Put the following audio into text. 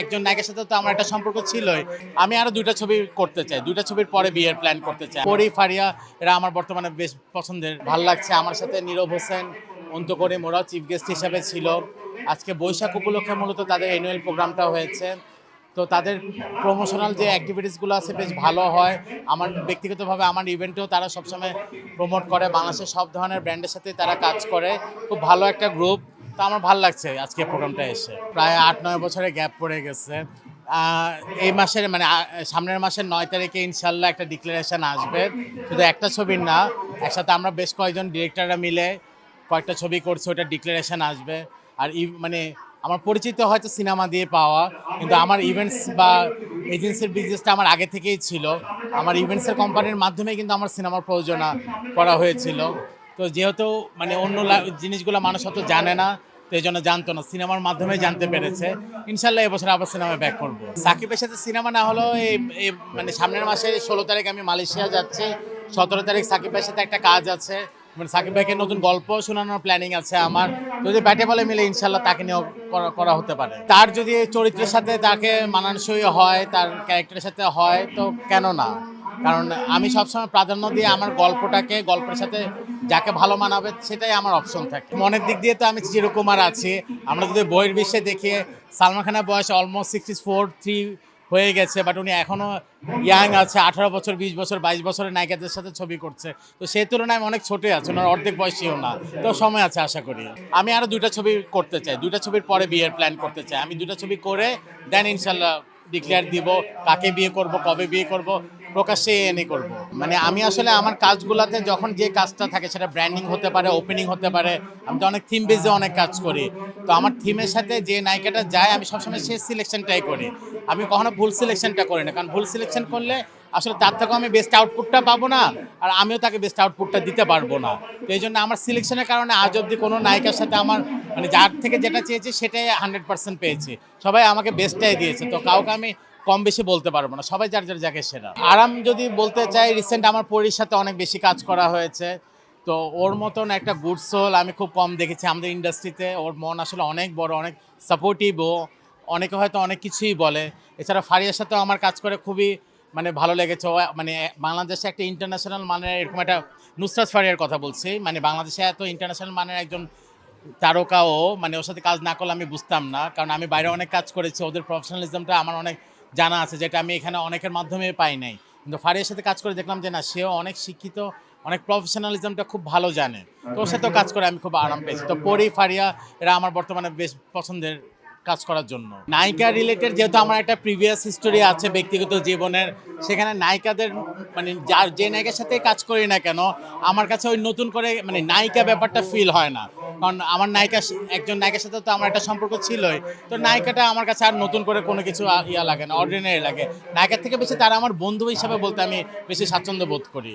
একজন নায়কের সাথে তো আমার একটা সম্পর্ক ছিলই। আমি আরো ২টা ছবি করতে চাই। ২টা ছবির পরে বিয়ের প্ল্যান করতে চাই। পরি, ফারিয়া এরা আমার বর্তমানে বেশ পছন্দের। ভাল লাগছে। আমার সাথে নীরব হোসেন, অন্তু করিম ওরাও চিফ গেস্ট হিসেবে ছিল। আজকে বৈশাখ উপলক্ষে মূলত তাদের অ্যানুয়াল প্রোগ্রামটা হয়েছে। তো তাদের প্রমোশনাল যে অ্যাক্টিভিটিসগুলো আছে বেশ ভালো হয়। আমার ব্যক্তিগতভাবে আমার ইভেন্টেও তারা সবসময় প্রমোট করে। বাংলাদেশের সব ধরনের ব্র্যান্ডের সাথে তারা কাজ করে। খুব ভালো একটা গ্রুপ। তো আমার ভালো লাগছে আজকে প্রোগ্রামটা এসে। প্রায় ৮-৯ বছরের গ্যাপ পড়ে গেছে। এই মাসের মানে সামনের মাসের ৯ তারিখে ইনশাল্লাহ একটা ডিক্লারেশন আসবে। শুধু একটা ছবির না, একসাথে আমরা বেশ কয়েকজন ডিরেক্টররা মিলে কয়েকটা ছবি করছি, ওটা ডিক্লারেশন আসবে। আর মানে আমার পরিচিত হয়তো সিনেমা দিয়ে পাওয়া, কিন্তু আমার ইভেন্টস বা এজেন্সির বিজনেসটা আমার আগে থেকেই ছিল। আমার ইভেন্টসের কোম্পানির মাধ্যমে কিন্তু আমার সিনেমার প্রযোজনা করা হয়েছিল। তো যেহেতু মানে অন্য জিনিসগুলো মানুষ অত জানে না, তো এই জন্য জানতো না, সিনেমার মাধ্যমে জানতে পেরেছে। ইনশাল্লাহ এবছর আবার সিনেমায় ব্যাক করবো। সাকিবের সাথে সিনেমা না হলেও এই মানে সামনের মাসের ১৬ তারিখ আমি মালয়েশিয়া যাচ্ছি। ১৭ তারিখ সাকিবের সাথে একটা কাজ আছে, মানে সাকিব ভাইকে নতুন গল্প শোনানোর প্ল্যানিং আছে আমার। যদি ব্যাটে বলে মিলে ইনশাল্লাহ তাকে নিয়েও করা হতে পারে। তার যদি চরিত্রের সাথে তাকে মানানসই হয়, তার ক্যারেক্টারের সাথে হয়, তো কেন না। কারণ আমি সবসময় প্রাধান্য দিয়ে আমার গল্পের সাথে যাকে ভালো মানাবে সেটাই আমার অপশন থাকে। মনের দিক দিয়ে তো আমি চিরকুমার আছি। আমরা যদি বইয়ের বিশ্বে দেখি, সালমান খানের বয়স অলমোস্ট 64-3 হয়ে গেছে, বাট উনি এখনও ইয়াং আছে। 18 বছর, 20 বছর, 22 বছরের নায়িকাদের সাথে ছবি করছে। তো সেই তুলনায় আমি অনেক ছোটই আছে, ওনার অর্ধেক বয়সীও না। তো সময় আছে আশা করি। আমি আরও 2টা ছবি করতে চাই। 2টা ছবির পরে বিয়ের প্ল্যান করতে চাই। আমি 2টা ছবি করে দেন ইনশাল্লাহ ডিক্লেয়ার দিব কাকে বিয়ে করব, কবে বিয়ে করব, প্রকাশ্যে এনে করব। মানে আমি আসলে আমার কাজগুলোতে যখন যে কাজটা থাকে সেটা ব্র্যান্ডিং হতে পারে, ওপেনিং হতে পারে। আমি তো অনেক থিম বেজে অনেক কাজ করি। তো আমার থিমের সাথে যে নায়িকাটা যায় আমি সবসময় সেই সিলেকশনটাই করি। আমি কখনো ভুল সিলেকশনটা করি না, কারণ ভুল সিলেকশন করলে আসলে তার থেকেও আমি বেস্ট আউটপুটটা পাবো না, আর আমিও তাকে বেস্ট আউটপুটটা দিতে পারবো না। তো এই জন্য আমার সিলেকশনের কারণে আজ অব্দি কোনো নায়িকার সাথে আমার মানে যার থেকে যেটা চেয়েছি সেটাই 100% পেয়েছি। সবাই আমাকে বেস্টটাই দিয়েছে। তো কাউকে আমি কম বেশি বলতে পারবো না, সবাই যার জায়গায় সেরা। আরাম যদি বলতে চাই, রিসেন্ট আমার পরীর সাথে অনেক বেশি কাজ করা হয়েছে। তো ওর মতন একটা গুড সোল আমি খুব কম দেখেছি আমাদের ইন্ডাস্ট্রিতে। ওর মন আসলে অনেক বড়, অনেক সাপোর্টিভও। অনেকে হয়তো অনেক কিছুই বলে। এছাড়া ফারিয়ার সাথেও আমার কাজ করে খুবই মানে ভালো লেগেছে। ও মানে বাংলাদেশে একটা ইন্টারন্যাশনাল মানের এরকম একটা, নুসরাত ফারিয়ার কথা বলছি, মানে বাংলাদেশে এত ইন্টারন্যাশনাল মানের একজন তারকাও, মানে ওর সাথে কাজ না করলে আমি বুঝতাম না। কারণ আমি বাইরে অনেক কাজ করেছি, ওদের প্রফেশনালিজমটা আমার অনেক জানা আছে, যেটা আমি এখানে অনেকের মাধ্যমে পাই নাই। কিন্তু ফারিয়ার সাথে কাজ করে দেখলাম যে না, সেও অনেক শিক্ষিত, অনেক প্রফেশনালিজমটা খুব ভালো জানে। তো ওর সাথেও কাজ করে আমি খুব আরাম পেয়েছি। তো পরি, ফারিয়া এরা আমার বর্তমানে বেশ পছন্দের কাজ করার জন্য। নায়িকা রিলেটেড যেহেতু আমার একটা প্রিভিয়াস হিস্টোরি আছে ব্যক্তিগত জীবনের, সেখানে নায়িকাদের মানে যার যে নায়িকার সাথে কাজ করি না কেন, আমার কাছে ওই নতুন করে মানে নায়িকা ব্যাপারটা ফিল হয় না। কারণ আমার একজন নায়িকার সাথে তো আমার একটা সম্পর্ক ছিলই। তো নায়িকাটা আমার কাছে আর নতুন করে কোনো কিছু ইয়া লাগে না, অর্ডিনারি লাগে। নায়িকার থেকে বেশি তারা আমার বন্ধু হিসাবে বলতে আমি বেশি স্বাচ্ছন্দ্য বোধ করি।